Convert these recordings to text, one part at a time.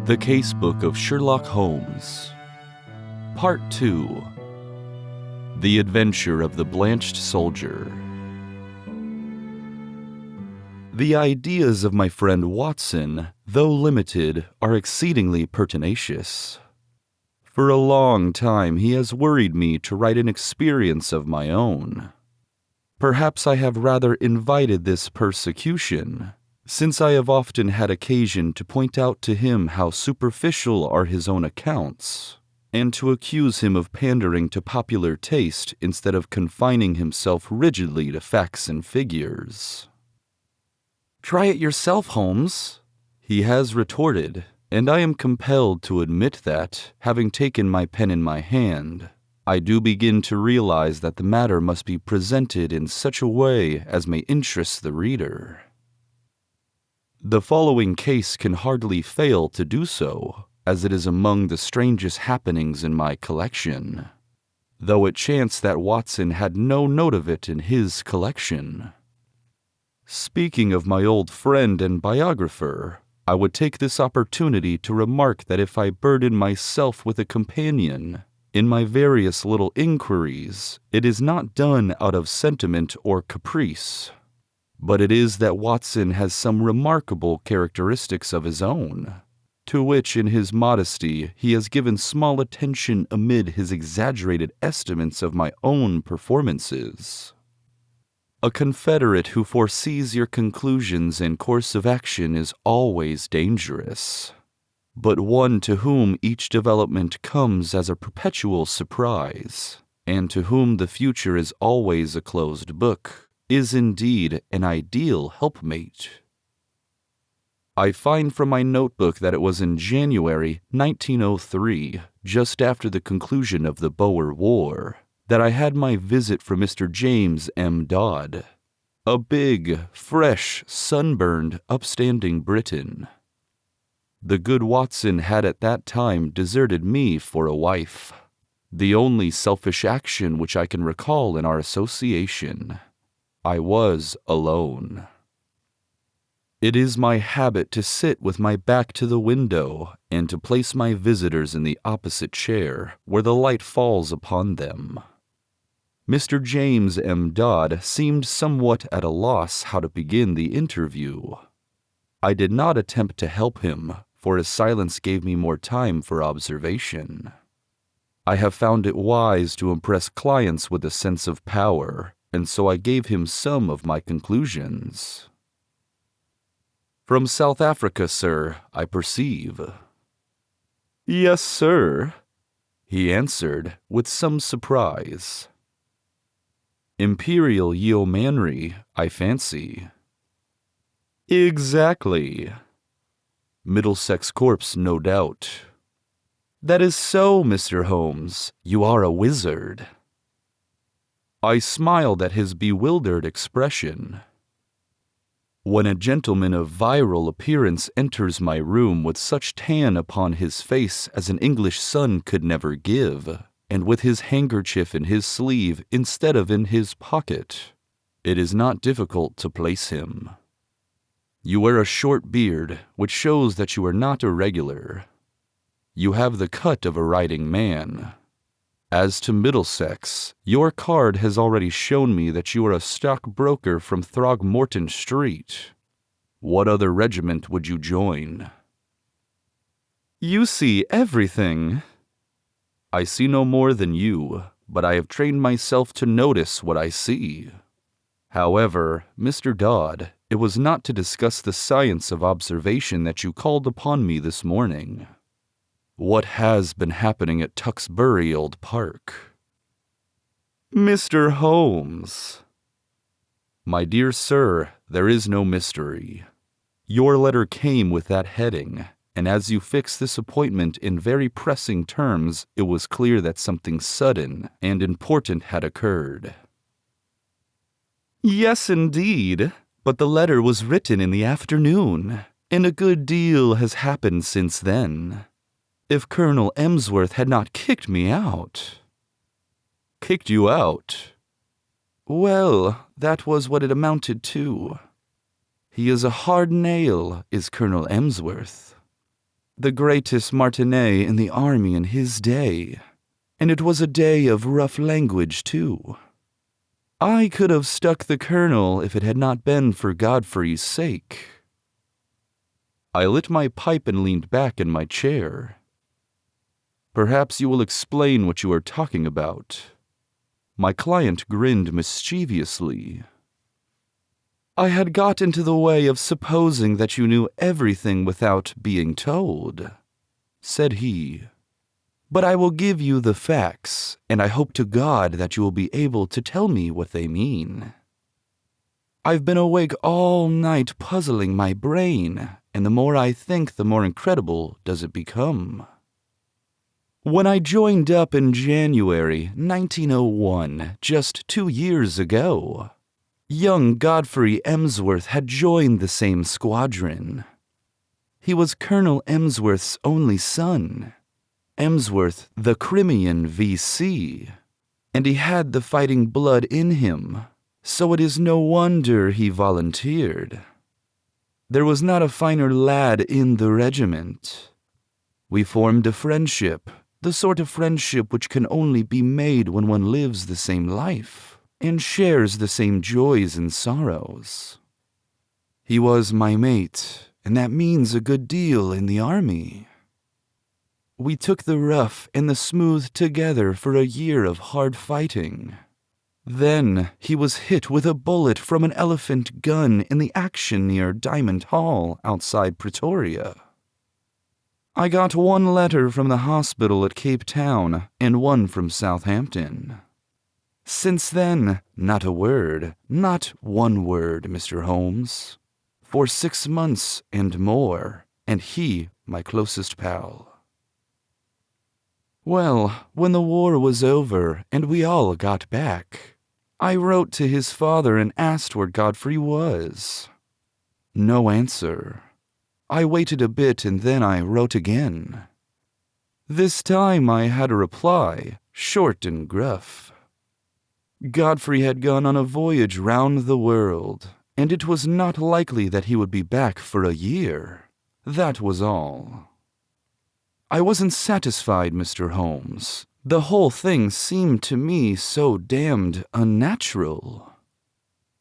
The Casebook of Sherlock Holmes, Part 2, The Adventure of the Blanched Soldier. The ideas of my friend Watson, though limited, are exceedingly pertinacious. For a long time he has worried me to write an experience of my own. Perhaps I have rather invited this persecution, since I have often had occasion to point out to him how superficial are his own accounts, and to accuse him of pandering to popular taste instead of confining himself rigidly to facts and figures. "Try it yourself, Holmes," he has retorted, and I am compelled to admit that, having taken my pen in my hand, I do begin to realize that the matter must be presented in such a way as may interest the reader. The following case can hardly fail to do so, as it is among the strangest happenings in my collection, though it chanced that Watson had no note of it in his collection. Speaking of my old friend and biographer, I would take this opportunity to remark that if I burden myself with a companion in my various little inquiries, it is not done out of sentiment or caprice, but it is that Watson has some remarkable characteristics of his own, to which in his modesty he has given small attention amid his exaggerated estimates of my own performances. A confederate who foresees your conclusions and course of action is always dangerous, but one to whom each development comes as a perpetual surprise, and to whom the future is always a closed book, is indeed an ideal helpmate. I find from my notebook that it was in January 1903, just after the conclusion of the Boer War, that I had my visit from Mr. James M. Dodd, a big, fresh, sunburned, upstanding Briton. The good Watson had at that time deserted me for a wife, the only selfish action which I can recall in our association. I was alone. It is my habit to sit with my back to the window and to place my visitors in the opposite chair where the light falls upon them. Mr. James M. Dodd seemed somewhat at a loss how to begin the interview. I did not attempt to help him, for his silence gave me more time for observation. I have found it wise to impress clients with a sense of power, and so I gave him some of my conclusions. "From South Africa, sir, I perceive." "Yes, sir," he answered with some surprise. "Imperial Yeomanry, I fancy." "Exactly." "Middlesex Corps, no doubt." "That is so, Mr. Holmes. You are a wizard." I smiled at his bewildered expression. When a gentleman of virile appearance enters my room with such tan upon his face as an English sun could never give, and with his handkerchief in his sleeve instead of in his pocket, it is not difficult to place him. You wear a short beard, which shows that you are not irregular. You have the cut of a writing man. As to Middlesex, your card has already shown me that you are a stockbroker from Throgmorton Street. What other regiment would you join? You see everything. I see no more than you, but I have trained myself to notice what I see. However, Mr. Dodd, it was not to discuss the science of observation that you called upon me this morning. What has been happening at Tuxbury Old Park? Mr. Holmes. My dear sir, there is no mystery. Your letter came with that heading, and as you fixed this appointment in very pressing terms, it was clear that something sudden and important had occurred. Yes, indeed, but the letter was written in the afternoon, and a good deal has happened since then. If Colonel Emsworth had not kicked me out. Kicked you out? Well, that was what it amounted to. He is a hard nail, is Colonel Emsworth. the greatest martinet in the army in his day, and it was a day of rough language, too. I could have stuck the colonel if it had not been for Godfrey's sake. I lit my pipe and leaned back in my chair. Perhaps you will explain what you are talking about. My client grinned mischievously. I had got into the way of supposing that you knew everything without being told, said he. But I will give you the facts, and I hope to God that you will be able to tell me what they mean. I've been awake all night puzzling my brain, and the more I think, the more incredible does it become. When I joined up in January 1901, just 2 years ago, young Godfrey Emsworth had joined the same squadron. He was Colonel Emsworth's only son, Emsworth the Crimean V.C., and he had the fighting blood in him, so it is no wonder he volunteered. There was not a finer lad in the regiment. We formed a friendship, the sort of friendship which can only be made when one lives the same life and shares the same joys and sorrows. He was my mate, and that means a good deal in the army. We took the rough and the smooth together for a year of hard fighting. Then he was hit with a bullet from an elephant gun in the action near Diamond Hall outside Pretoria. I got one letter from the hospital at Cape Town and one from Southampton. Since then, not a word, not one word, Mr. Holmes. For 6 months and more, and he my closest pal. Well, when the war was over and we all got back, I wrote to his father and asked where Godfrey was. No answer. I waited a bit and then I wrote again. This time I had a reply, short and gruff. Godfrey had gone on a voyage round the world, and it was not likely that he would be back for a year. That was all. I wasn't satisfied, Mr. Holmes. The whole thing seemed to me so damned unnatural.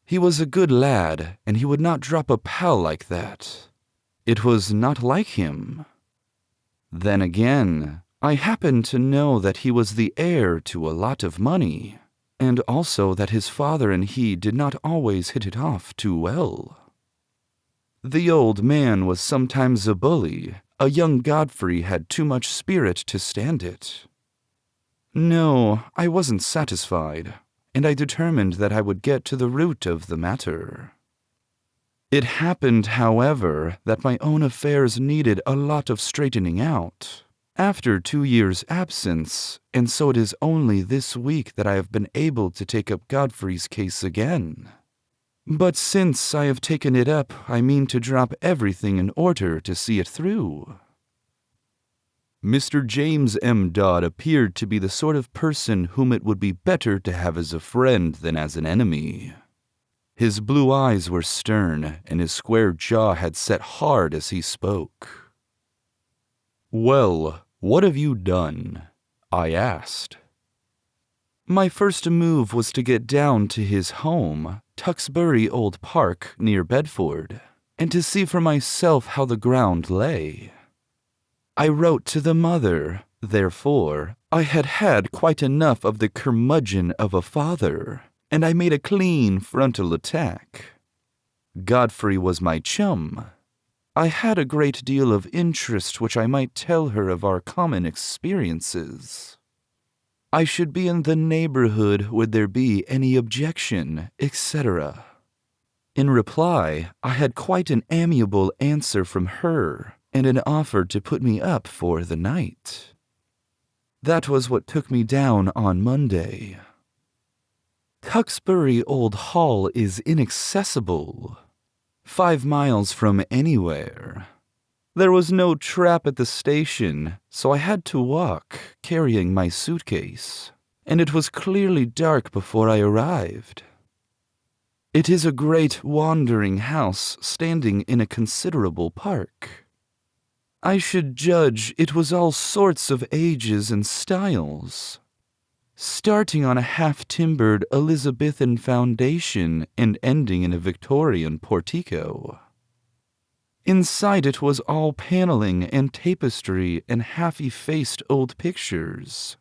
He was a good lad, and he would not drop a pal like that. It was not like him. Then again, I happened to know that he was the heir to a lot of money, and also that his father and he did not always hit it off too well. The old man was sometimes a bully. A young Godfrey had too much spirit to stand it. No, I wasn't satisfied, and I determined that I would get to the root of the matter. It happened, however, that my own affairs needed a lot of straightening out after 2 years' absence, and so it is only this week that I have been able to take up Godfrey's case again. But since I have taken it up, I mean to drop everything in order to see it through. Mr. James M. Dodd appeared to be the sort of person whom it would be better to have as a friend than as an enemy. His blue eyes were stern, and his square jaw had set hard as he spoke. "Well, what have you done?" I asked. My first move was to get down to his home, Tuxbury Old Park, near Bedford, and to see for myself how the ground lay. I wrote to the mother, therefore, I had had quite enough of the curmudgeon of a father, and I made a clean frontal attack. Godfrey was my chum. I had a great deal of interest which I might tell her of our common experiences. I should be in the neighborhood would there be any objection, etc. In reply, I had quite an amiable answer from her, and an offer to put me up for the night. That was what took me down on Monday. Tuxbury Old Hall is inaccessible, 5 miles from anywhere. There was no trap at the station, so I had to walk, carrying my suitcase, and it was clearly dark before I arrived. It is a great wandering house standing in a considerable park. I should judge it was all sorts of ages and styles, starting on a half-timbered Elizabethan foundation and ending in a Victorian portico. Inside it was all paneling and tapestry and half-effaced old pictures,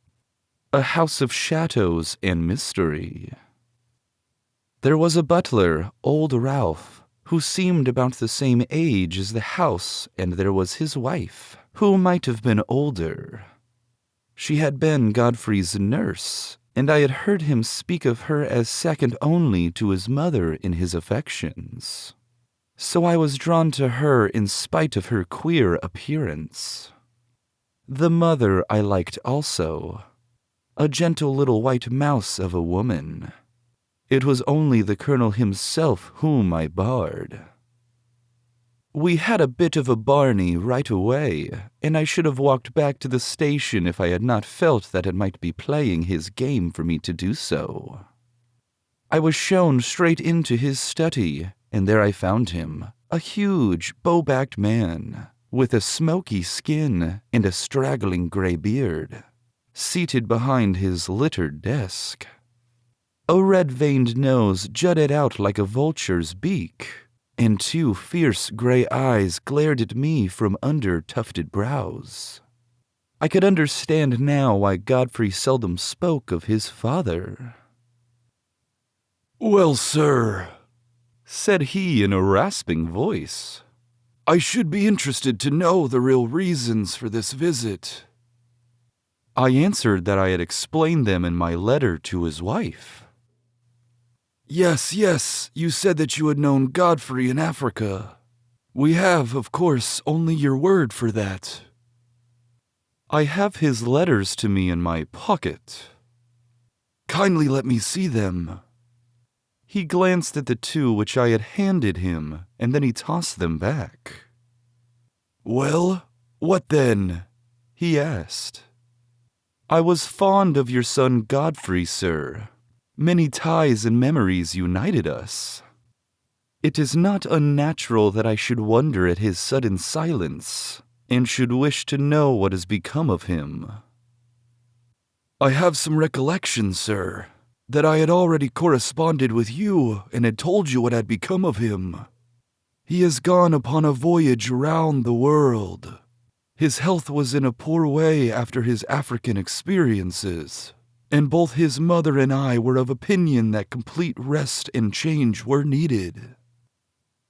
a house of shadows and mystery. There was a butler, old Ralph, who seemed about the same age as the house, and there was his wife, who might have been older. She had been Godfrey's nurse, and I had heard him speak of her as second only to his mother in his affections. So I was drawn to her in spite of her queer appearance. The mother I liked also, a gentle little white mouse of a woman. It was only the colonel himself whom I barred. We had a bit of a barney right away, and I should have walked back to the station if I had not felt that it might be playing his game for me to do so. I was shown straight into his study, and there I found him, a huge, bow-backed man, with a smoky skin and a straggling gray beard, seated behind his littered desk. A red-veined nose jutted out like a vulture's beak, and two fierce gray eyes glared at me from under tufted brows. I could understand now why Godfrey seldom spoke of his father. "Well, sir," said he in a rasping voice, "I should be interested to know the real reasons for this visit." I answered that I had explained them in my letter to his wife. Yes, you said that you had known Godfrey in Africa. We have, of course, only your word for that." "I have his letters to me in my pocket." "Kindly let me see them." He glanced at the two which I had handed him, and then he tossed them back. "Well, what then?" he asked. "I was fond of your son Godfrey, sir. Many ties and memories united us. It is not unnatural that I should wonder at his sudden silence, and should wish to know what has become of him." "I have some recollection, sir, that I had already corresponded with you and had told you what had become of him. He has gone upon a voyage round the world. His health was in a poor way after his African experiences, and both his mother and I were of opinion that complete rest and change were needed.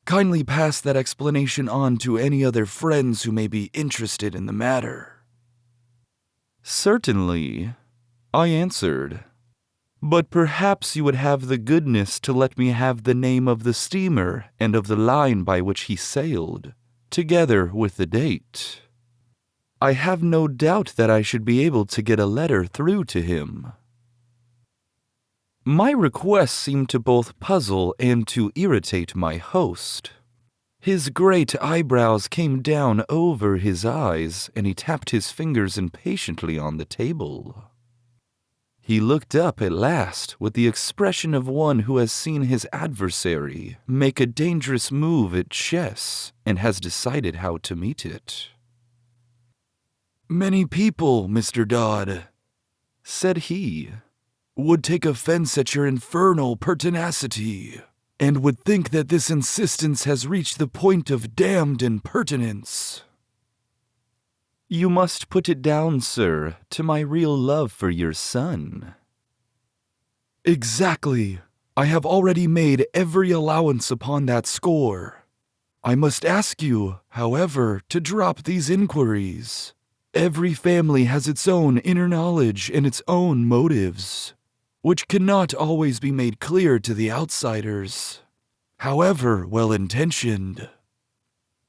Kindly pass that explanation on to any other friends who may be interested in the matter." "Certainly," I answered. "But perhaps you would have the goodness to let me have the name of the steamer and of the line by which he sailed, together with the date. I have no doubt that I should be able to get a letter through to him." My request seemed to both puzzle and to irritate my host. His great eyebrows came down over his eyes, and he tapped his fingers impatiently on the table. He looked up at last with the expression of one who has seen his adversary make a dangerous move at chess and has decided how to meet it. "Many people, Mr. Dodd," said he, "would take offense at your infernal pertinacity, and would think that this insistence has reached the point of damned impertinence." "You must put it down, sir, to my real love for your son." "Exactly. I have already made every allowance upon that score. I must ask you, however, to drop these inquiries. Every family has its own inner knowledge and its own motives, which cannot always be made clear to the outsiders, however well-intentioned.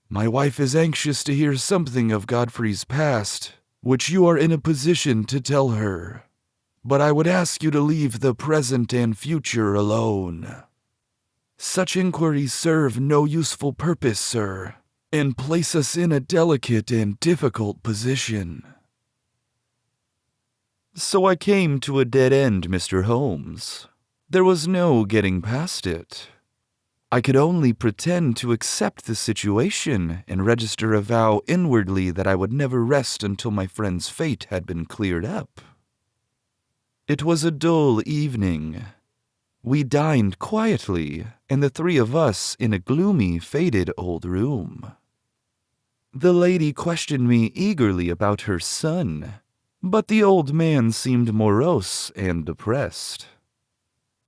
My wife is anxious to hear something of Godfrey's past, which you are in a position to tell her, but I would ask you to leave the present and future alone. Such inquiries serve no useful purpose, sir, and place us in a delicate and difficult position." So I came to a dead end, Mr. Holmes. There was no getting past it. I could only pretend to accept the situation and register a vow inwardly that I would never rest until my friend's fate had been cleared up. It was a dull evening. We dined quietly, and the three of us in a gloomy, faded old room. The lady questioned me eagerly about her son, but the old man seemed morose and depressed.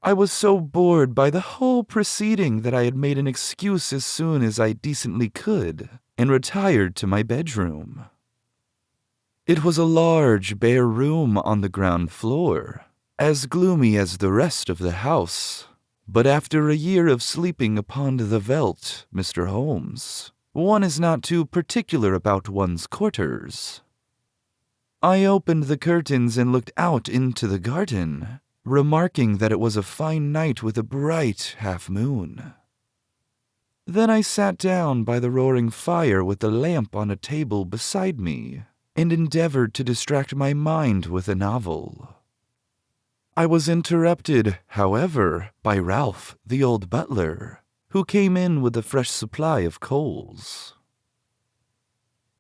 I was so bored by the whole proceeding that I had made an excuse as soon as I decently could and retired to my bedroom. It was a large, bare room on the ground floor, as gloomy as the rest of the house, but after a year of sleeping upon the veldt, Mr. Holmes, one is not too particular about one's quarters. I opened the curtains and looked out into the garden, remarking that it was a fine night with a bright half-moon. Then I sat down by the roaring fire with the lamp on a table beside me and endeavored to distract my mind with a novel. I was interrupted, however, by Ralph, the old butler, who came in with a fresh supply of coals.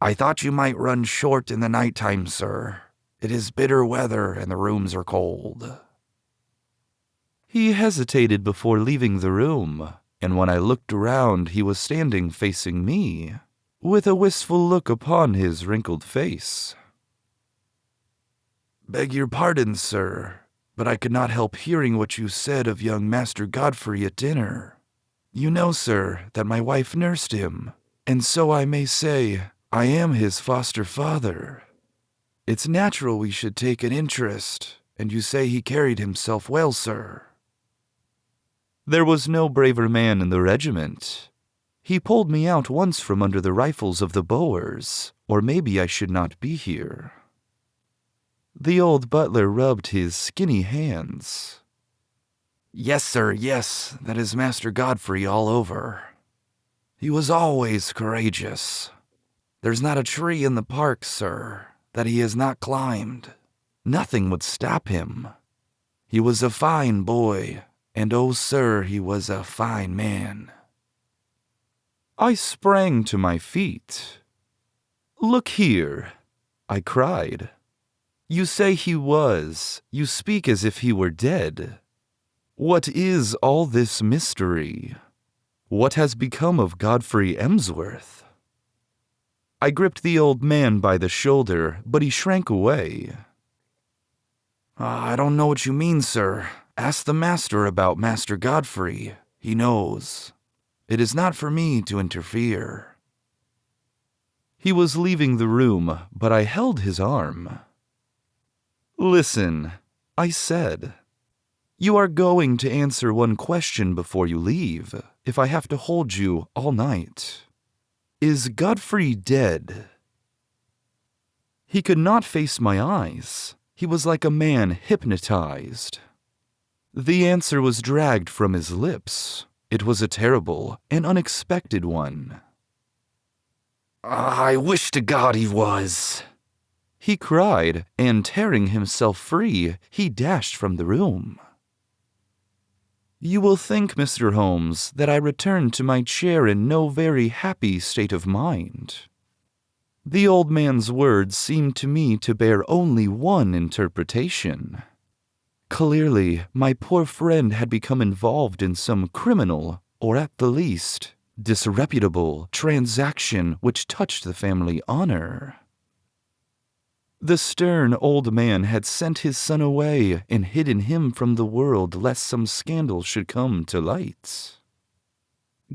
"I thought you might run short in the night-time, sir. It is bitter weather and the rooms are cold." He hesitated before leaving the room, and when I looked around he was standing facing me, with a wistful look upon his wrinkled face. "Beg your pardon, sir, but I could not help hearing what you said of young Master Godfrey at dinner. You know, sir, that my wife nursed him, and so I may say I am his foster father. It's natural we should take an interest, and you say he carried himself well, sir." There was no braver man in the regiment. He pulled me out once from under the rifles of the Boers, or maybe I should not be here. The old butler rubbed his skinny hands. "Yes, sir, yes, that is Master Godfrey all over. He was always courageous. There's not a tree in the park, sir, that he has not climbed. Nothing would stop him. He was a fine boy, and oh, sir, he was a fine man." I sprang to my feet. "Look here," I cried. "You say he was. You speak as if he were dead. What is all this mystery? What has become of Godfrey Emsworth?" I gripped the old man by the shoulder, but he shrank away. "I don't know what you mean, sir. Ask the master about Master Godfrey. He knows. It is not for me to interfere." He was leaving the room, but I held his arm. "Listen," I said. "You are going to answer one question before you leave, if I have to hold you all night. Is Godfrey dead?" He could not face my eyes. He was like a man hypnotized. The answer was dragged from his lips. It was a terrible and unexpected one. "I wish to God he was," he cried, and tearing himself free, he dashed from the room. You will think, Mr. Holmes, that I returned to my chair in no very happy state of mind. The old man's words seemed to me to bear only one interpretation. Clearly, my poor friend had become involved in some criminal, or at the least, disreputable transaction which touched the family honor. The stern old man had sent his son away and hidden him from the world lest some scandal should come to light.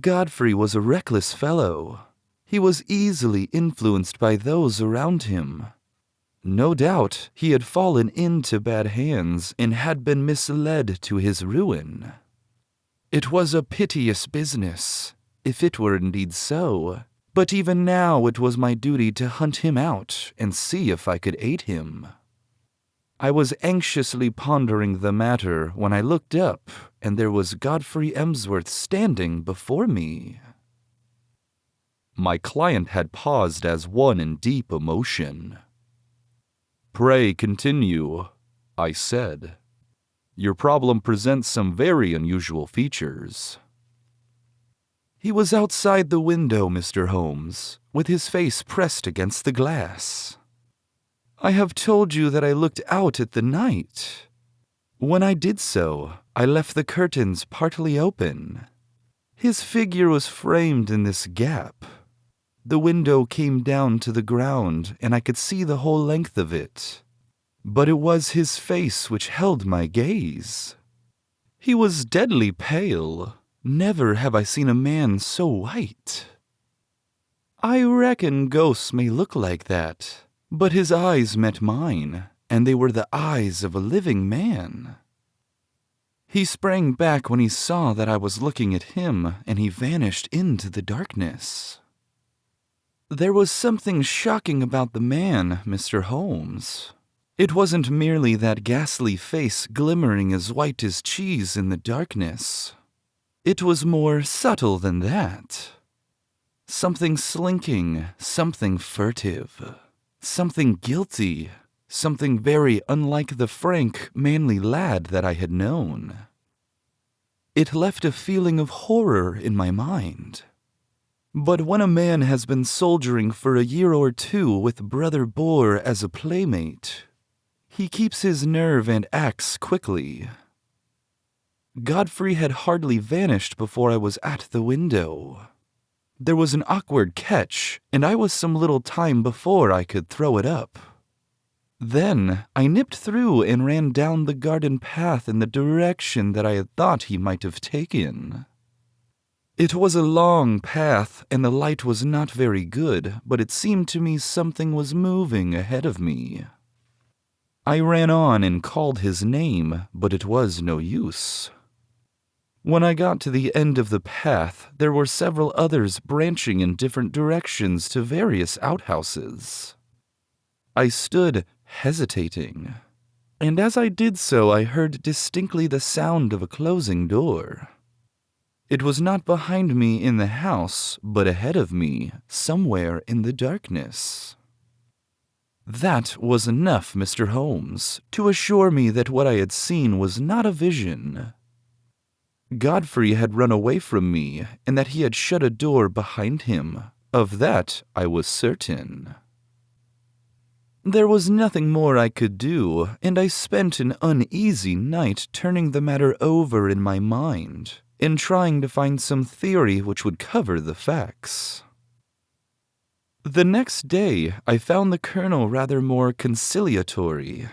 Godfrey was a reckless fellow. He was easily influenced by those around him. No doubt he had fallen into bad hands and had been misled to his ruin. It was a piteous business, if it were indeed so, but even now it was my duty to hunt him out and see if I could aid him. I was anxiously pondering the matter when I looked up, and there was Godfrey Emsworth standing before me. My client had paused as one in deep emotion. "Pray continue," I said. "Your problem presents some very unusual features." He was outside the window, Mr. Holmes, with his face pressed against the glass. I have told you that I looked out at the night. When I did so, I left the curtains partly open. His figure was framed in this gap. The window came down to the ground, and I could see the whole length of it. But it was his face which held my gaze. He was deadly pale. Never have I seen a man so white. I reckon ghosts may look like that, but his eyes met mine, and they were the eyes of a living man. He sprang back when he saw that I was looking at him, and he vanished into the darkness. There was something shocking about the man, Mr. Holmes. It wasn't merely that ghastly face glimmering as white as cheese in the darkness. It was more subtle than that. Something slinking, something furtive, something guilty, something very unlike the frank, manly lad that I had known. It left a feeling of horror in my mind. But when a man has been soldiering for a year or two with Brother Boar as a playmate, he keeps his nerve and acts quickly. Godfrey had hardly vanished before I was at the window. There was an awkward catch, and I was some little time before I could throw it up. Then I nipped through and ran down the garden path in the direction that I had thought he might have taken. It was a long path, and the light was not very good, but it seemed to me something was moving ahead of me. I ran on and called his name, but it was no use. When I got to the end of the path, there were several others branching in different directions to various outhouses. I stood hesitating, and as I did so I heard distinctly the sound of a closing door. It was not behind me in the house, but ahead of me, somewhere in the darkness. That was enough, Mr. Holmes, to assure me that what I had seen was not a vision. Godfrey had run away from me, and that he had shut a door behind him. Of that I was certain. There was nothing more I could do, and I spent an uneasy night turning the matter over in my mind, and trying to find some theory which would cover the facts. The next day I found the colonel rather more conciliatory,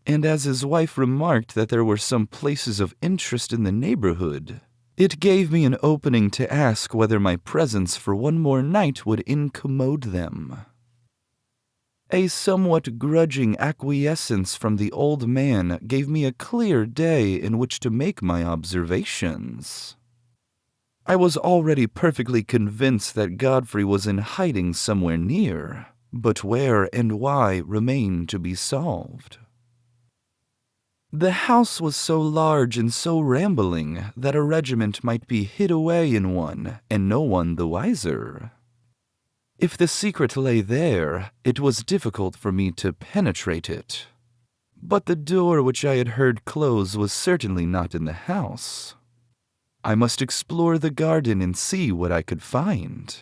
and as his wife remarked that there were some places of interest in the neighborhood, it gave me an opening to ask whether my presence for one more night would incommode them. A somewhat grudging acquiescence from the old man gave me a clear day in which to make my observations. I was already perfectly convinced that Godfrey was in hiding somewhere near, but where and why remained to be solved. The house was so large and so rambling that a regiment might be hid away in one, and no one the wiser. If the secret lay there, it was difficult for me to penetrate it. But the door which I had heard close was certainly not in the house. I must explore the garden and see what I could find.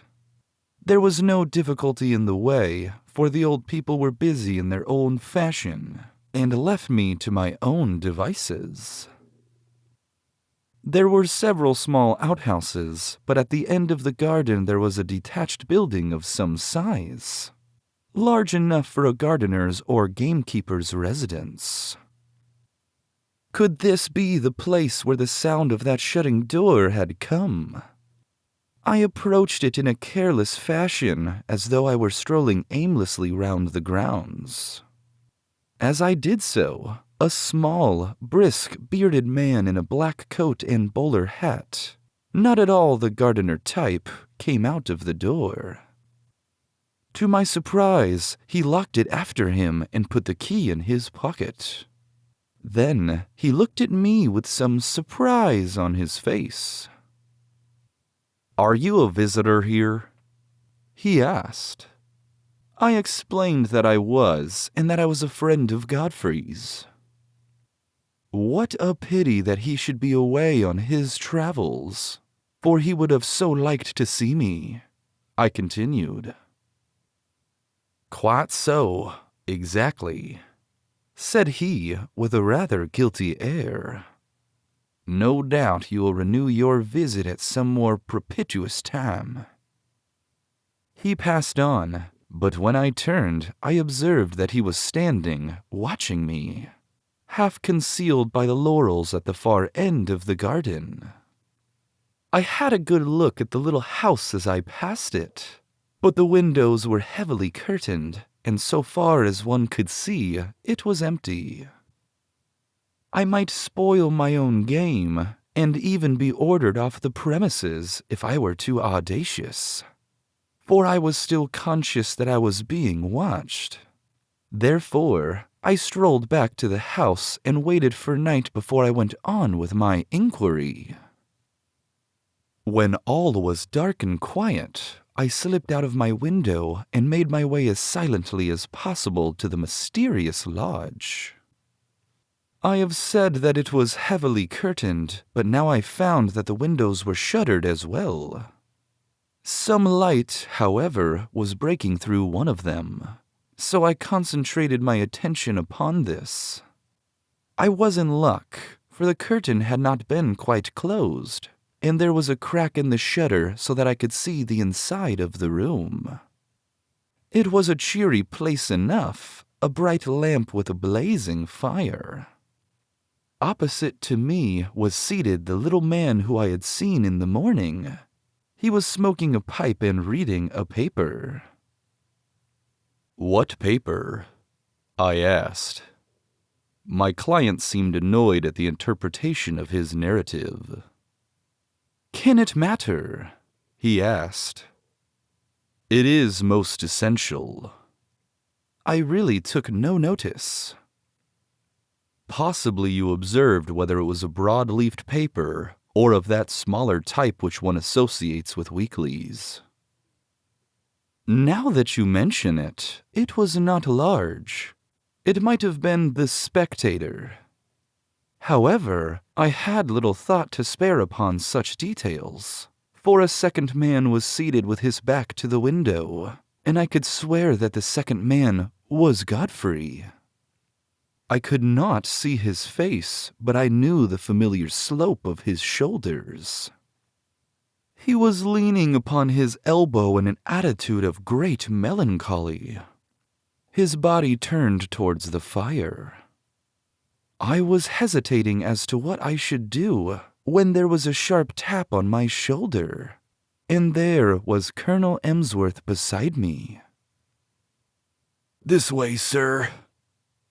There was no difficulty in the way, for the old people were busy in their own fashion, and left me to my own devices. There were several small outhouses, but at the end of the garden there was a detached building of some size, large enough for a gardener's or gamekeeper's residence. Could this be the place where the sound of that shutting door had come? I approached it in a careless fashion, as though I were strolling aimlessly round the grounds. As I did so, a small, brisk, bearded man in a black coat and bowler hat, not at all the gardener type, came out of the door. To my surprise, he locked it after him and put the key in his pocket. Then he looked at me with some surprise on his face. "Are you a visitor here?" he asked. I explained that I was, and that I was a friend of Godfrey's. What a pity that he should be away on his travels. for he would have so liked to see me," I continued. "Quite so, exactly," said he with a rather guilty air. "No doubt you will renew your visit at some more propitious time." He passed on, but when I turned, I observed that he was standing, watching me, half concealed by the laurels at the far end of the garden. I had a good look at the little house as I passed it, but the windows were heavily curtained, and so far as one could see, it was empty. I might spoil my own game, and even be ordered off the premises if I were too audacious, for I was still conscious that I was being watched. Therefore, I strolled back to the house and waited for night before I went on with my inquiry. When all was dark and quiet, I slipped out of my window and made my way as silently as possible to the mysterious lodge. I have said that it was heavily curtained, but now I found that the windows were shuttered as well. Some light, however, was breaking through one of them, so I concentrated my attention upon this. I was in luck, for the curtain had not been quite closed, and there was a crack in the shutter so that I could see the inside of the room. It was a cheery place enough, a bright lamp with a blazing fire. Opposite to me was seated the little man who I had seen in the morning. He was smoking a pipe and reading a paper. "What paper?" I asked. My client seemed annoyed at the interpretation of his narrative. "Can it matter?" he asked. "It is most essential." I really took no notice. "Possibly you observed whether it was a broad-leafed paper or of that smaller type which one associates with weeklies." "Now that you mention it, it was not large. It might have been The Spectator. However, I had little thought to spare upon such details, for a second man was seated with his back to the window, and I could swear that the second man was Godfrey. I could not see his face, but I knew the familiar slope of his shoulders. He was leaning upon his elbow in an attitude of great melancholy, his body turned towards the fire. I was hesitating as to what I should do when there was a sharp tap on my shoulder, and there was Colonel Emsworth beside me. "This way, sir,"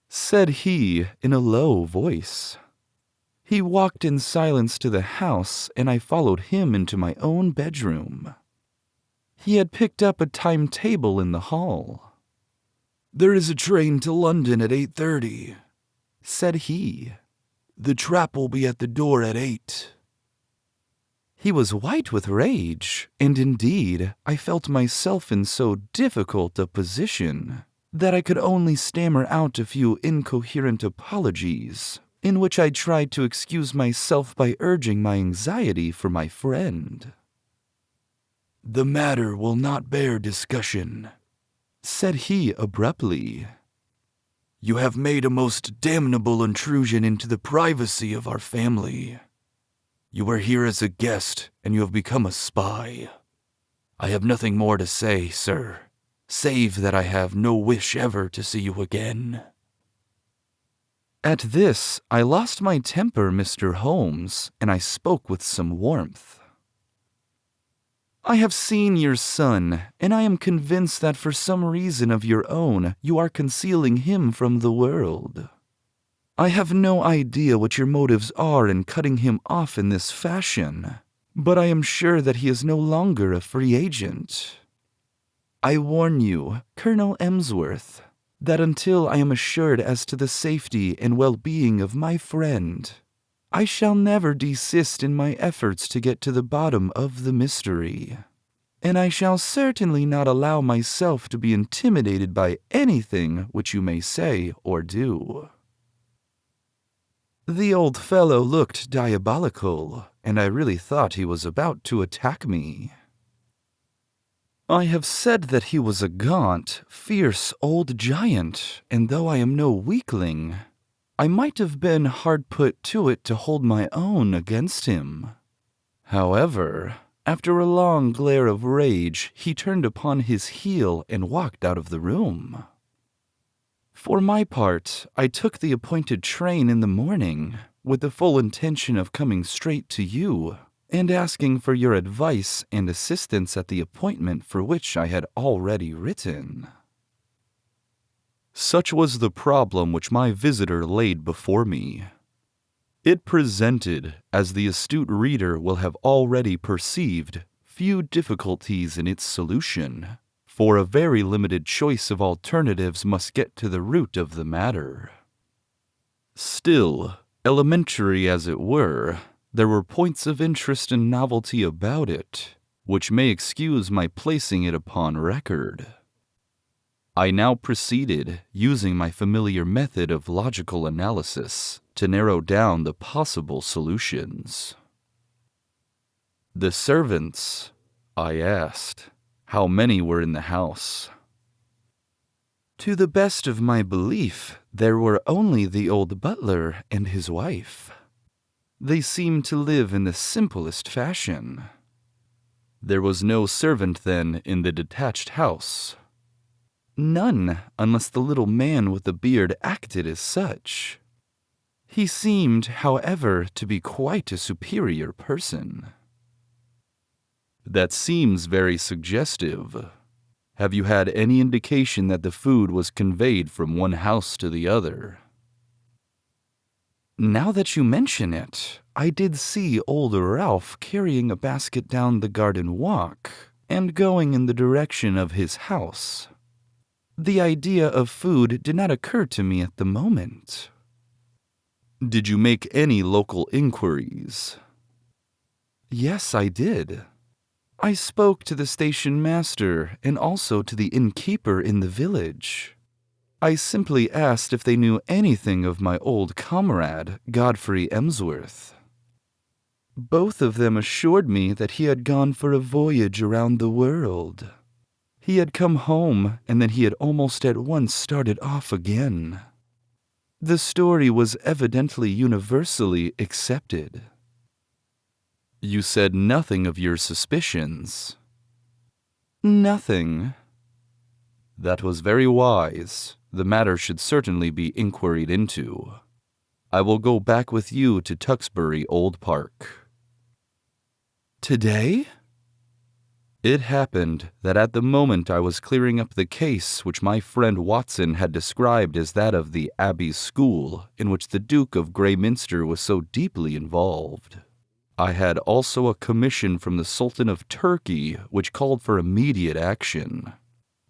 said he in a low voice. He walked in silence to the house, and I followed him into my own bedroom. He had picked up a timetable in the hall. "There is a train to London at 8:30, said he. "The trap will be at the door at 8. He was white with rage, and indeed I felt myself in so difficult a position that I could only stammer out a few incoherent apologies, in which I tried to excuse myself by urging my anxiety for my friend. "The matter will not bear discussion," said he abruptly. "You have made a most damnable intrusion into the privacy of our family. You are here as a guest, and you have become a spy. I have nothing more to say, sir, save that I have no wish ever to see you again." At this, I lost my temper, Mr. Holmes, and I spoke with some warmth. "I have seen your son, and I am convinced that for some reason of your own, you are concealing him from the world. I have no idea what your motives are in cutting him off in this fashion, but I am sure that he is no longer a free agent. I warn you, Colonel Emsworth, that until I am assured as to the safety and well-being of my friend, I shall never desist in my efforts to get to the bottom of the mystery, and I shall certainly not allow myself to be intimidated by anything which you may say or do." The old fellow looked diabolical, and I really thought he was about to attack me. I have said that he was a gaunt, fierce old giant, and though I am no weakling, I might have been hard put to it to hold my own against him. However, after a long glare of rage, he turned upon his heel and walked out of the room. For my part, I took the appointed train in the morning, with the full intention of coming straight to you and asking for your advice and assistance at the appointment for which I had already written. Such was the problem which my visitor laid before me. It presented, as the astute reader will have already perceived, few difficulties in its solution, for a very limited choice of alternatives must get to the root of the matter. Still, elementary as it were, there were points of interest and novelty about it, which may excuse my placing it upon record. I now proceeded, using my familiar method of logical analysis, to narrow down the possible solutions. The servants, I asked, how many were in the house? To the best of my belief, there were only the old butler and his wife. They seemed to live in the simplest fashion. There was no servant, then, in the detached house. None, unless the little man with the beard acted as such. He seemed, however, to be quite a superior person. That seems very suggestive. Have you had any indication that the food was conveyed from one house to the other? Now that you mention it, I did see old Ralph carrying a basket down the garden walk and going in the direction of his house. The idea of food did not occur to me at the moment. Did you make any local inquiries? Yes, I did. I spoke to the station master and also to the innkeeper in the village. I simply asked if they knew anything of my old comrade, Godfrey Emsworth. Both of them assured me that he had gone for a voyage around the world. He had come home, and then he had almost at once started off again. The story was evidently universally accepted. You said nothing of your suspicions. Nothing. That was very wise. The matter should certainly be inquired into. I will go back with you to Tewkesbury Old Park. Today? It happened that at the moment I was clearing up the case which my friend Watson had described as that of the Abbey School, in which the Duke of Greyminster was so deeply involved, I had also a commission from the Sultan of Turkey which called for immediate action,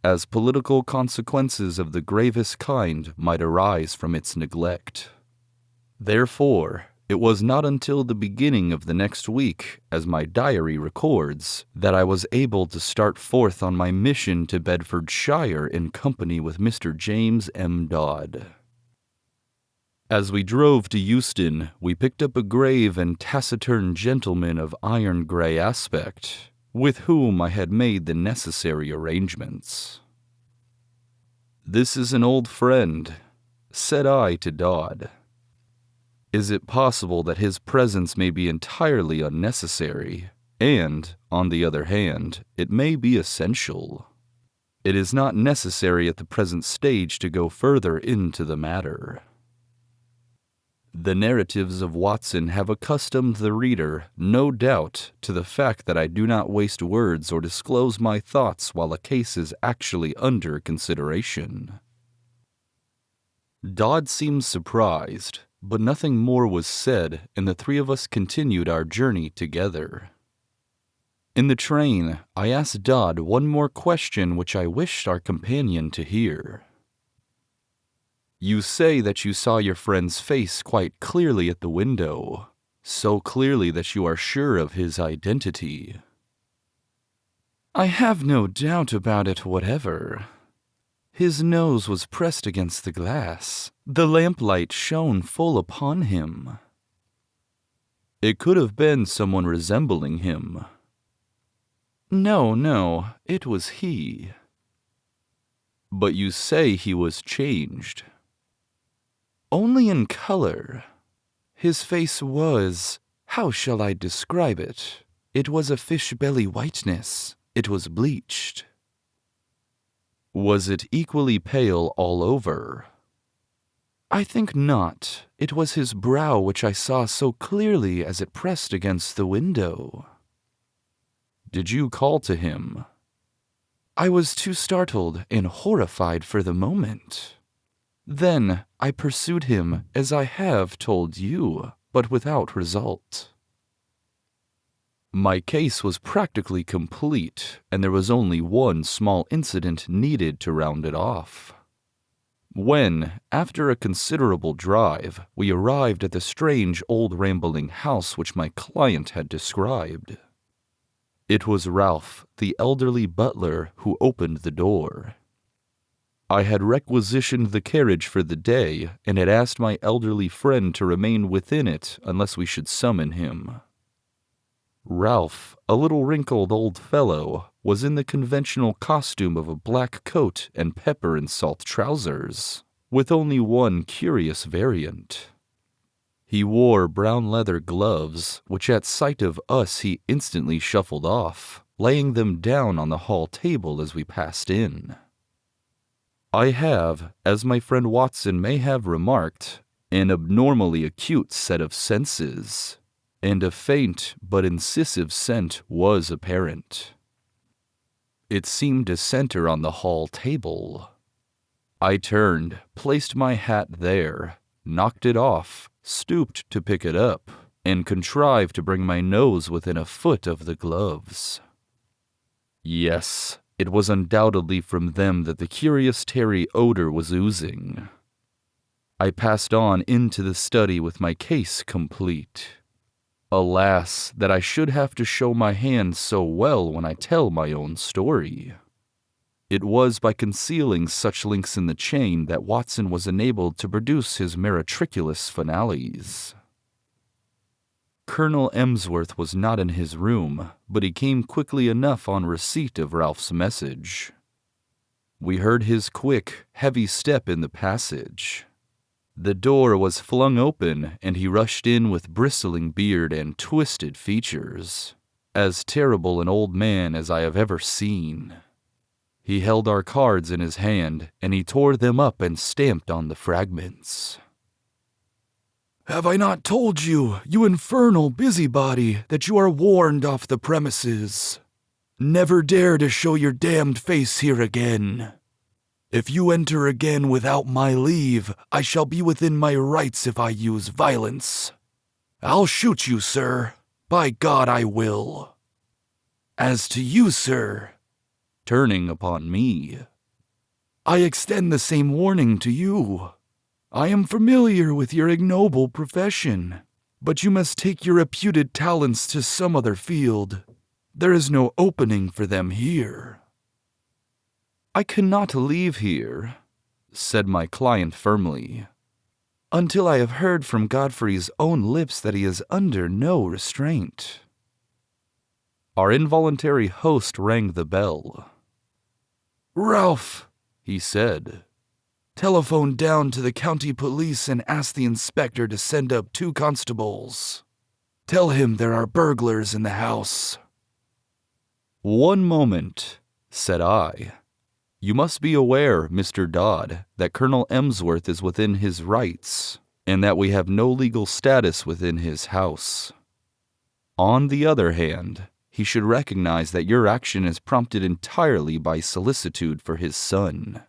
as political consequences of the gravest kind might arise from its neglect. Therefore, it was not until the beginning of the next week, as my diary records, that I was able to start forth on my mission to Bedfordshire in company with Mr. James M. Dodd. As we drove to Euston, we picked up a grave and taciturn gentleman of iron-gray aspect, with whom I had made the necessary arrangements. "This is an old friend," said I to Dodd. "Is it possible that his presence may be entirely unnecessary, and, on the other hand, it may be essential? It is not necessary at the present stage to go further into the matter." The narratives of Watson have accustomed the reader, no doubt, to the fact that I do not waste words or disclose my thoughts while a case is actually under consideration. Dodd seemed surprised, but nothing more was said, and the three of us continued our journey together. In the train, I asked Dodd one more question which I wished our companion to hear. "You say that you saw your friend's face quite clearly at the window, so clearly that you are sure of his identity." "I have no doubt about it whatever. His nose was pressed against the glass, The lamplight shone full upon him. It could have been someone resembling him. No, it was he. But you say he was changed. Only in color. His face was, how shall I describe it? It was a fish-belly whiteness. It was bleached. Was it equally pale all over? I think not. It was his brow which I saw so clearly as it pressed against the window. Did you call to him? I was too startled and horrified for the moment. Then I pursued him as I have told you, but without result. My case was practically complete, and there was only one small incident needed to round it off. When, after a considerable drive, we arrived at the strange old rambling house which my client had described. It was Ralph, the elderly butler, who opened the door. I had requisitioned the carriage for the day and had asked my elderly friend to remain within it unless we should summon him. Ralph, a little wrinkled old fellow, was in the conventional costume of a black coat and pepper and salt trousers, with only one curious variant. He wore brown leather gloves, which at sight of us he instantly shuffled off, laying them down on the hall table as we passed in. I have, as my friend Watson may have remarked, an abnormally acute set of senses, and a faint but incisive scent was apparent. It seemed to center on the hall table. I turned, placed my hat there, knocked it off, stooped to pick it up, and contrived to bring my nose within a foot of the gloves. Yes, it was undoubtedly from them that the curious tarry odor was oozing. I passed on into the study with my case complete. Alas, that I should have to show my hand so well when I tell my own story. It was by concealing such links in the chain that Watson was enabled to produce his meretricious finales. Colonel Emsworth was not in his room, but he came quickly enough on receipt of Ralph's message. We heard his quick, heavy step in the passage. The door was flung open, and he rushed in with bristling beard and twisted features, as terrible an old man as I have ever seen. He held our cards in his hand, and he tore them up and stamped on the fragments. "Have I not told you, you infernal busybody, that you are warned off the premises? Never dare to show your damned face here again. If you enter again without my leave, I shall be within my rights if I use violence. I'll shoot you, sir. By God, I will. As to you, sir," turning upon me, "I extend the same warning to you. I am familiar with your ignoble profession, but you must take your reputed talents to some other field. There is no opening for them here." "I cannot leave here," said my client firmly, "until I have heard from Godfrey's own lips that he is under no restraint." Our involuntary host rang the bell. "Ralph," he said, "telephone down to the county police and ask the inspector to send up 2 constables. Tell him there are burglars in the house." "One moment," said I. "You must be aware, Mr. Dodd, that Colonel Emsworth is within his rights, and that we have no legal status within his house. On the other hand, he should recognize that your action is prompted entirely by solicitude for his son.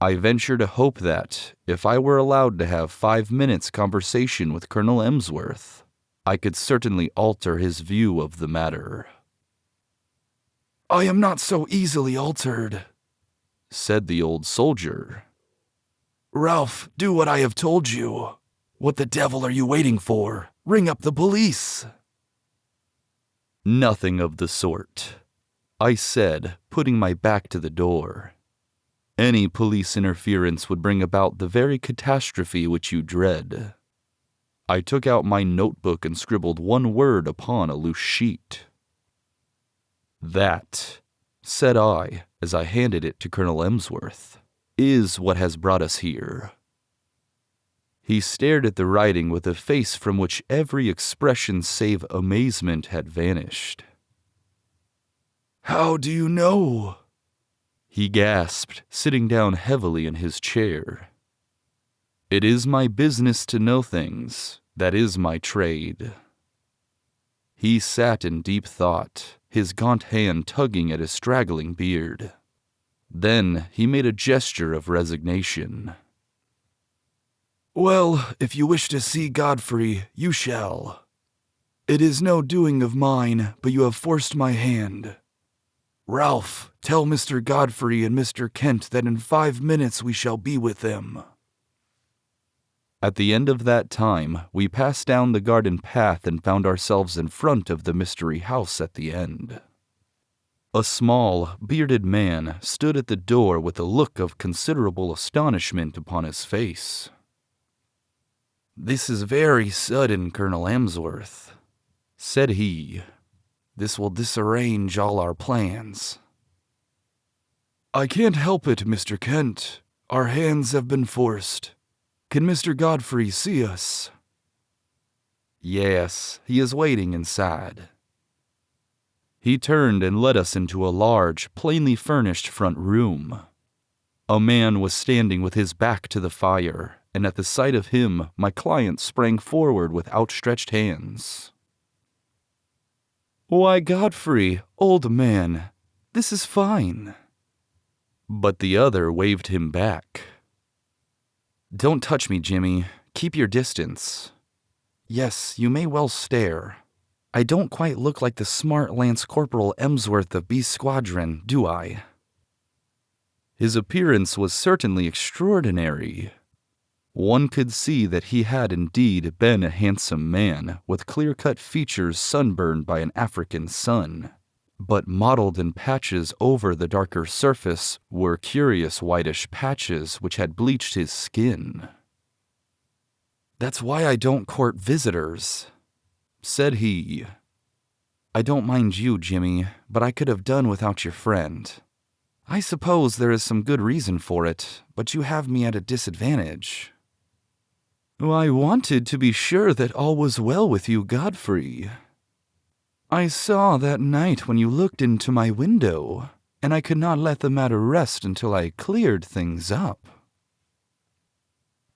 I venture to hope that, if I were allowed to have 5 minutes' conversation with Colonel Emsworth, I could certainly alter his view of the matter." "I am not so easily altered," said the old soldier. "Ralph, do what I have told you. What the devil are you waiting for? Ring up the police." "Nothing of the sort," I said, putting my back to the door. Any police interference would bring about the very catastrophe which you dread. I took out my notebook and scribbled one word upon a loose sheet. "That," said I, as I handed it to Colonel Emsworth, "is what has brought us here." He stared at the writing with a face from which every expression save amazement had vanished. "How do you know?" he gasped, sitting down heavily in his chair. "It is my business to know things. That is my trade." He sat in deep thought, his gaunt hand tugging at his straggling beard. Then he made a gesture of resignation. "Well, if you wish to see Godfrey, you shall. It is no doing of mine, but you have forced my hand. Ralph, tell Mr. Godfrey and Mr. Kent that in 5 minutes we shall be with them." At the end of that time, we passed down the garden path and found ourselves in front of the mystery house at the end. A small, bearded man stood at the door with a look of considerable astonishment upon his face. "This is very sudden, Colonel Emsworth," said he. "This will disarrange all our plans." "I can't help it, Mr. Kent. Our hands have been forced. Can Mr. Godfrey see us?" "Yes, he is waiting inside." He turned and led us into a large, plainly furnished front room. A man was standing with his back to the fire, and at the sight of him, my client sprang forward with outstretched hands. "Why, Godfrey, old man, this is fine." But the other waved him back. "Don't touch me, Jimmy. Keep your distance. Yes, you may well stare. I don't quite look like the smart Lance Corporal Emsworth of B Squadron, do I?" His appearance was certainly extraordinary. One could see that he had indeed been a handsome man, with clear-cut features sunburned by an African sun. But mottled in patches over the darker surface were curious whitish patches which had bleached his skin. "That's why I don't court visitors," said he. "I don't mind you, Jimmy, but I could have done without your friend. I suppose there is some good reason for it, but you have me at a disadvantage." "I wanted to be sure that all was well with you, Godfrey. I saw that night when you looked into my window, and I could not let the matter rest until I cleared things up."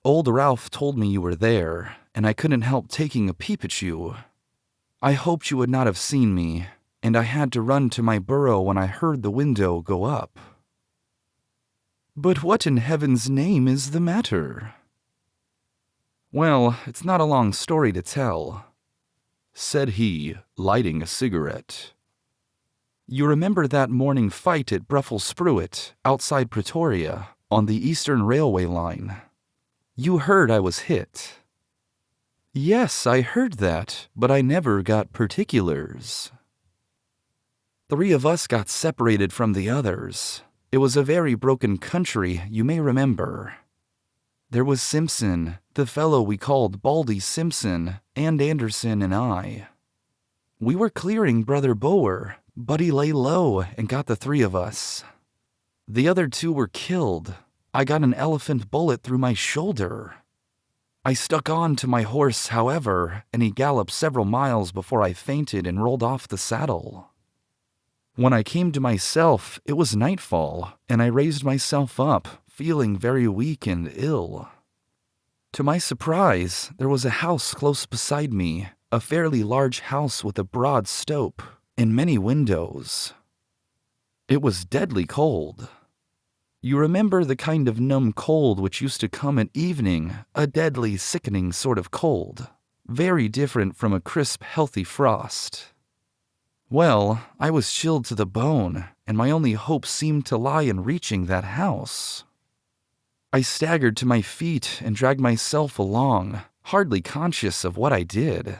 "Old Ralph told me you were there, and I couldn't help taking a peep at you. I hoped you would not have seen me, and I had to run to my burrow when I heard the window go up." "But what in heaven's name is the matter?" "Well, it's not a long story to tell," said he, lighting a cigarette. "You remember that morning fight at Bruffelsspruit, outside Pretoria, on the Eastern Railway line? You heard I was hit." "Yes, I heard that, but I never got particulars." 3 of us got separated from the others. It was a very broken country, you may remember. There was Simpson, the fellow we called Baldy Simpson, and Anderson and I. We were clearing Brother Bower, but he lay low and got the 3 of us. The other 2 were killed. I got an elephant bullet through my shoulder. I stuck on to my horse, however, and he galloped several miles before I fainted and rolled off the saddle. When I came to myself, it was nightfall, and I raised myself up, feeling very weak and ill. To my surprise, there was a house close beside me, a fairly large house with a broad stoep and many windows. It was deadly cold. You remember the kind of numb cold which used to come at evening, a deadly, sickening sort of cold, very different from a crisp, healthy frost. Well, I was chilled to the bone, and my only hope seemed to lie in reaching that house. I staggered to my feet and dragged myself along, hardly conscious of what I did.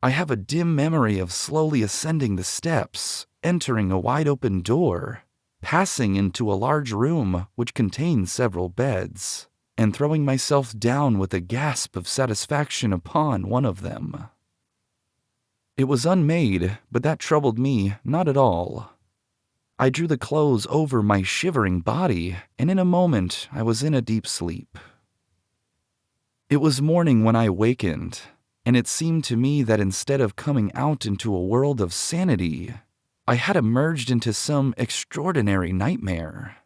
I have a dim memory of slowly ascending the steps, entering a wide-open door, passing into a large room which contained several beds, and throwing myself down with a gasp of satisfaction upon one of them. It was unmade, but that troubled me not at all. I drew the clothes over my shivering body, and in a moment I was in a deep sleep. It was morning when I awakened, and it seemed to me that instead of coming out into a world of sanity, I had emerged into some extraordinary nightmare.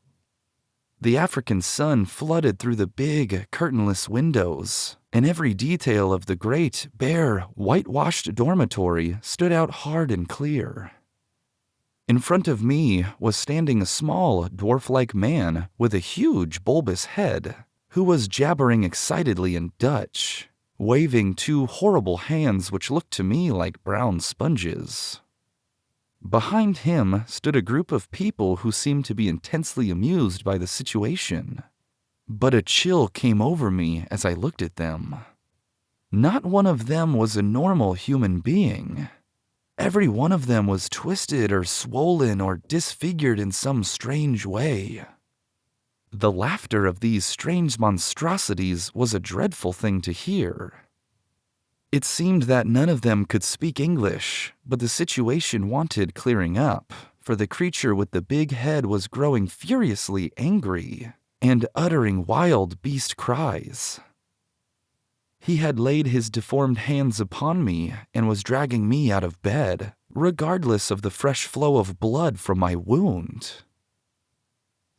The African sun flooded through the big, curtainless windows, and every detail of the great, bare, whitewashed dormitory stood out hard and clear. In front of me was standing a small, dwarf-like man with a huge, bulbous head, who was jabbering excitedly in Dutch, waving two horrible hands which looked to me like brown sponges. Behind him stood a group of people who seemed to be intensely amused by the situation. But a chill came over me as I looked at them. Not one of them was a normal human being. Every one of them was twisted or swollen or disfigured in some strange way. The laughter of these strange monstrosities was a dreadful thing to hear. It seemed that none of them could speak English, but the situation wanted clearing up, for the creature with the big head was growing furiously angry and uttering wild beast cries. He had laid his deformed hands upon me and was dragging me out of bed, regardless of the fresh flow of blood from my wound.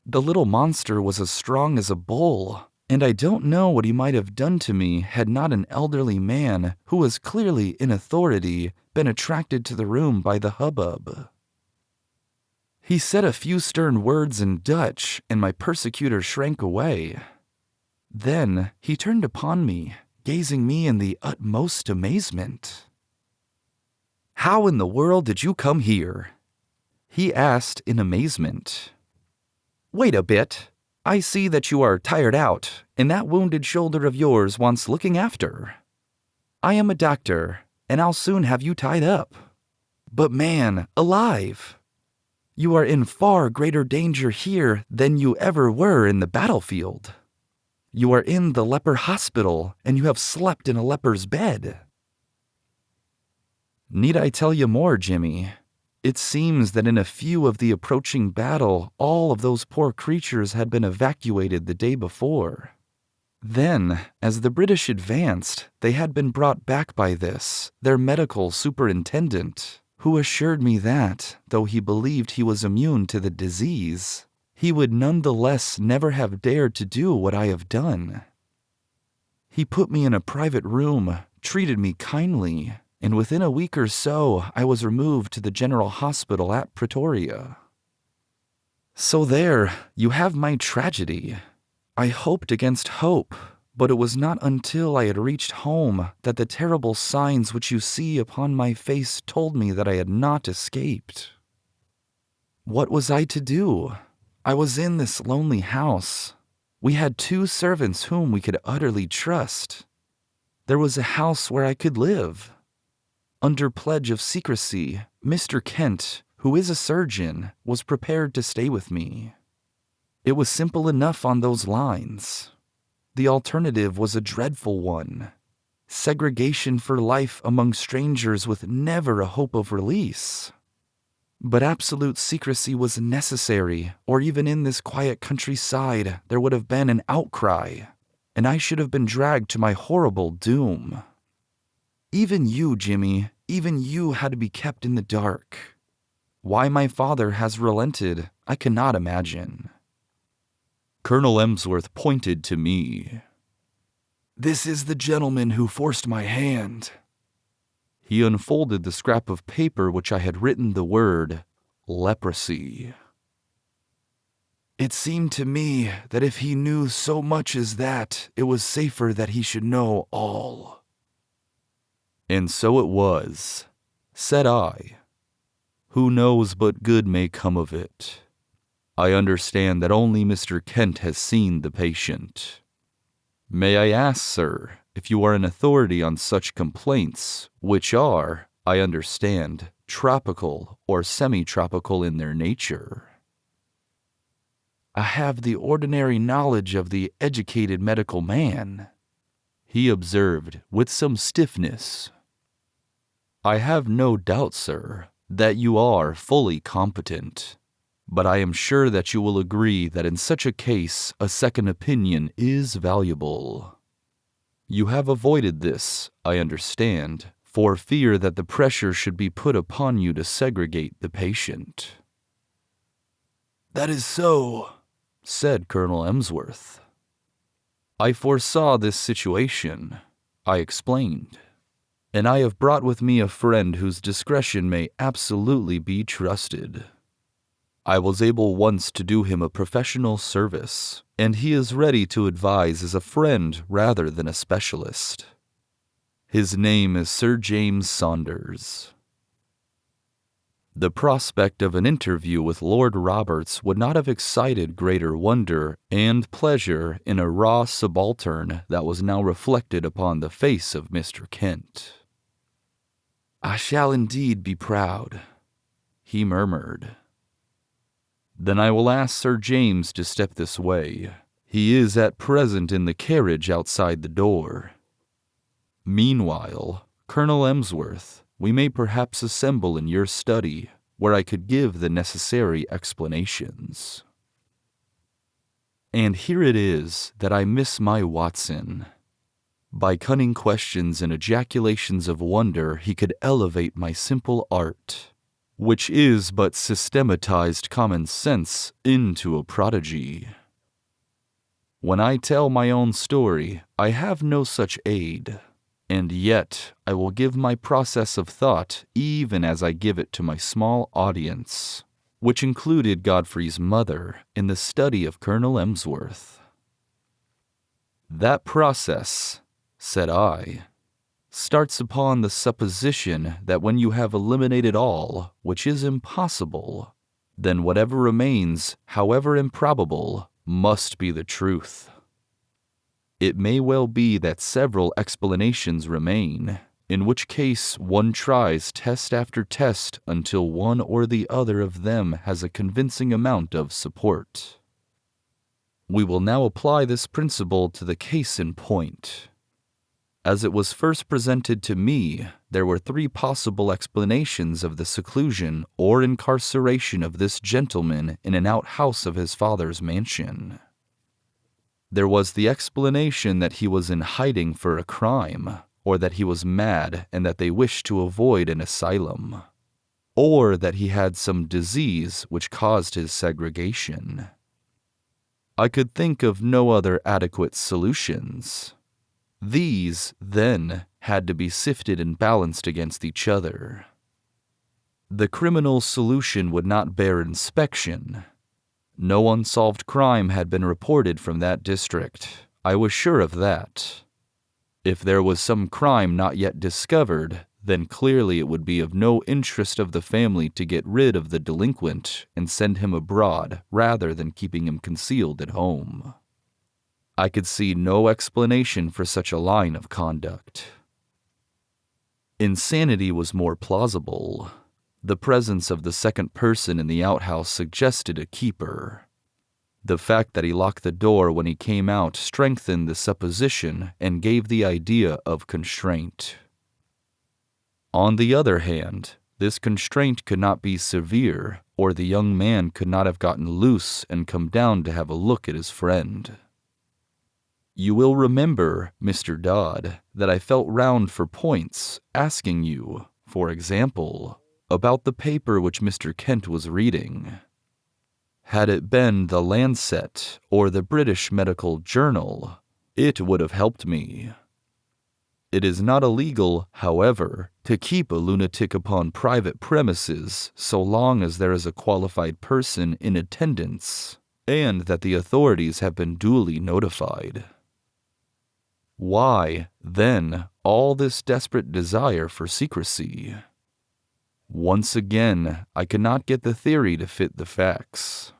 The little monster was as strong as a bull, and I don't know what he might have done to me had not an elderly man, who was clearly in authority, been attracted to the room by the hubbub. He said a few stern words in Dutch, and my persecutor shrank away. Then he turned upon me, gazing me in the utmost amazement. "How in the world did you come here?" he asked in amazement. "Wait a bit. I see that you are tired out, and that wounded shoulder of yours wants looking after. I am a doctor, and I'll soon have you tied up. But man, alive! You are in far greater danger here than you ever were in the battlefield. You are in the leper hospital, and you have slept in a leper's bed." Need I tell you more, Jimmy? It seems that in a few of the approaching battle, all of those poor creatures had been evacuated the day before. Then, as the British advanced, they had been brought back by this, their medical superintendent, who assured me that, though he believed he was immune to the disease, he would nonetheless never have dared to do what I have done. He put me in a private room, treated me kindly, and within a week or so I was removed to the General Hospital at Pretoria. So there, you have my tragedy. I hoped against hope, but it was not until I had reached home that the terrible signs which you see upon my face told me that I had not escaped. What was I to do? I was in this lonely house. We had 2 servants whom we could utterly trust. There was a house where I could live. Under pledge of secrecy, Mr. Kent, who is a surgeon, was prepared to stay with me. It was simple enough on those lines. The alternative was a dreadful one. Segregation for life among strangers with never a hope of release. But absolute secrecy was necessary, or even in this quiet countryside there would have been an outcry, and I should have been dragged to my horrible doom. Even you, Jimmy, even you had to be kept in the dark. Why my father has relented, I cannot imagine." Colonel Emsworth pointed to me. "This is the gentleman who forced my hand." He unfolded the scrap of paper which I had written the word leprosy. "It seemed to me that if he knew so much as that, it was safer that he should know all." "And so it was," said I. "Who knows but good may come of it? I understand that only Mr. Kent has seen the patient. May I ask, sir, if you are an authority on such complaints, which are, I understand, tropical or semi-tropical in their nature?" I have the ordinary knowledge of the educated medical man," he observed with some stiffness. "I have no doubt, sir, that you are fully competent, but I am sure that you will agree that in such a case a second opinion is valuable. You have avoided this, I understand, for fear that the pressure should be put upon you to segregate the patient." "That is so," said Colonel Emsworth. "I foresaw this situation," I explained, "and I have brought with me a friend whose discretion may absolutely be trusted. I was able once to do him a professional service, and he is ready to advise as a friend rather than a specialist. His name is Sir James Saunders." The prospect of an interview with Lord Roberts would not have excited greater wonder and pleasure in a raw subaltern that was now reflected upon the face of Mr. Kent. "I shall indeed be proud," he murmured. "Then I will ask Sir James to step this way. He is at present in the carriage outside the door. Meanwhile, Colonel Emsworth, we may perhaps assemble in your study, where I could give the necessary explanations." And here it is that I miss my Watson. By cunning questions and ejaculations of wonder, he could elevate my simple art, which is but systematized common sense, into a prodigy. When I tell my own story, I have no such aid. And yet, I will give my process of thought even as I give it to my small audience, which included Godfrey's mother in the study of Colonel Emsworth. "That process," said I, "starts upon the supposition that when you have eliminated all, which is impossible, then whatever remains, however improbable, must be the truth. It may well be that several explanations remain, in which case one tries test after test until one or the other of them has a convincing amount of support. We will now apply this principle to the case in point. As it was first presented to me, there were three possible explanations of the seclusion or incarceration of this gentleman in an outhouse of his father's mansion. There was the explanation that he was in hiding for a crime, or that he was mad and that they wished to avoid an asylum, or that he had some disease which caused his segregation. I could think of no other adequate solutions. These, then, had to be sifted and balanced against each other. The criminal solution would not bear inspection. No unsolved crime had been reported from that district. I was sure of that. If there was some crime not yet discovered, then clearly it would be of no interest of the family to get rid of the delinquent and send him abroad rather than keeping him concealed at home. I could see no explanation for such a line of conduct. Insanity was more plausible. The presence of the second person in the outhouse suggested a keeper. The fact that he locked the door when he came out strengthened the supposition and gave the idea of constraint. On the other hand, this constraint could not be severe, or the young man could not have gotten loose and come down to have a look at his friend. You will remember, Mr. Dodd, that I felt round for points, asking you, for example, about the paper which Mr. Kent was reading. Had it been the Lancet or the British Medical Journal, it would have helped me. It is not illegal, however, to keep a lunatic upon private premises so long as there is a qualified person in attendance, and that the authorities have been duly notified. Why, then, all this desperate desire for secrecy? Once again, I could not get the theory to fit the facts.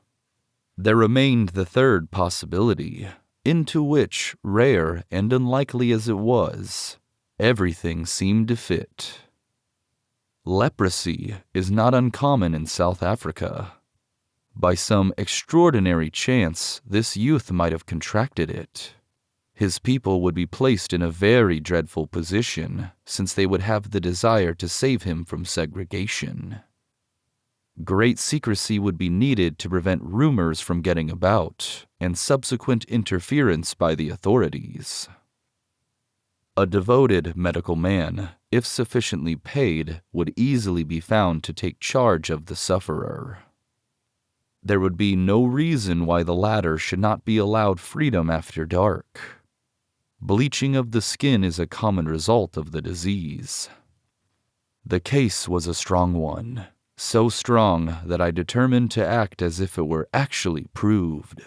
There remained the third possibility, into which, rare and unlikely as it was, everything seemed to fit. Leprosy is not uncommon in South Africa. By some extraordinary chance, this youth might have contracted it. His people would be placed in a very dreadful position, since they would have the desire to save him from segregation. Great secrecy would be needed to prevent rumors from getting about, and subsequent interference by the authorities. A devoted medical man, if sufficiently paid, would easily be found to take charge of the sufferer. There would be no reason why the latter should not be allowed freedom after dark. Bleaching of the skin is a common result of the disease. The case was a strong one, so strong that I determined to act as if it were actually proved.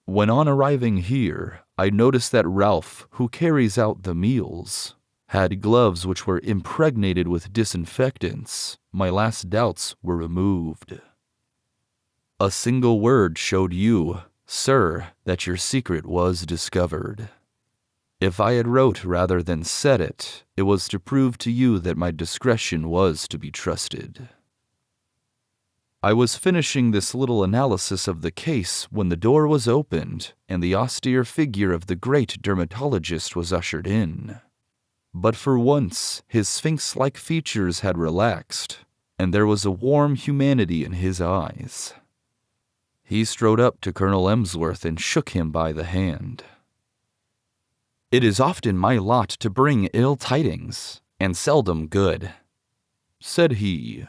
When on arriving here, I noticed that Ralph, who carries out the meals, had gloves which were impregnated with disinfectants. My last doubts were removed. A single word showed you, sir, that your secret was discovered. If I had wrote rather than said it, it was to prove to you that my discretion was to be trusted. I was finishing this little analysis of the case when the door was opened and the austere figure of the great dermatologist was ushered in. But for once, his sphinx-like features had relaxed, and there was a warm humanity in his eyes. He strode up to Colonel Emsworth and shook him by the hand. "It is often my lot to bring ill tidings, and seldom good," said he.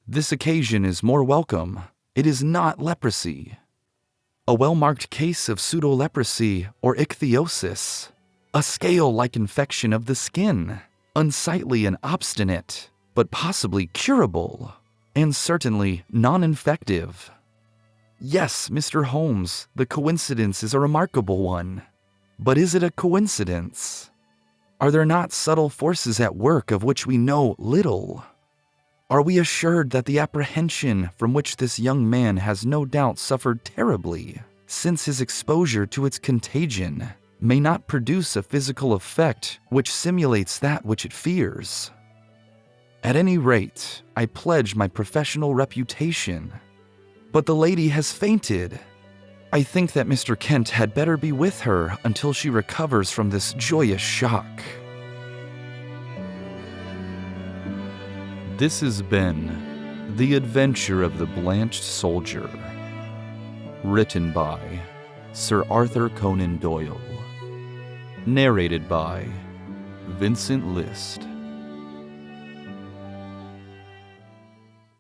"This occasion is more welcome. It is not leprosy. A well-marked case of pseudo-leprosy or ichthyosis, a scale-like infection of the skin, unsightly and obstinate, but possibly curable, and certainly non-infective. Yes, Mr. Holmes, the coincidence is a remarkable one. But is it a coincidence? Are there not subtle forces at work of which we know little? Are we assured that the apprehension from which this young man has no doubt suffered terribly, since his exposure to its contagion, may not produce a physical effect which simulates that which it fears? At any rate, I pledge my professional reputation. But the lady has fainted. I think that Mr. Kent had better be with her until she recovers from this joyous shock." This has been The Adventure of the Blanched Soldier, written by Sir Arthur Conan Doyle, narrated by Vincent List.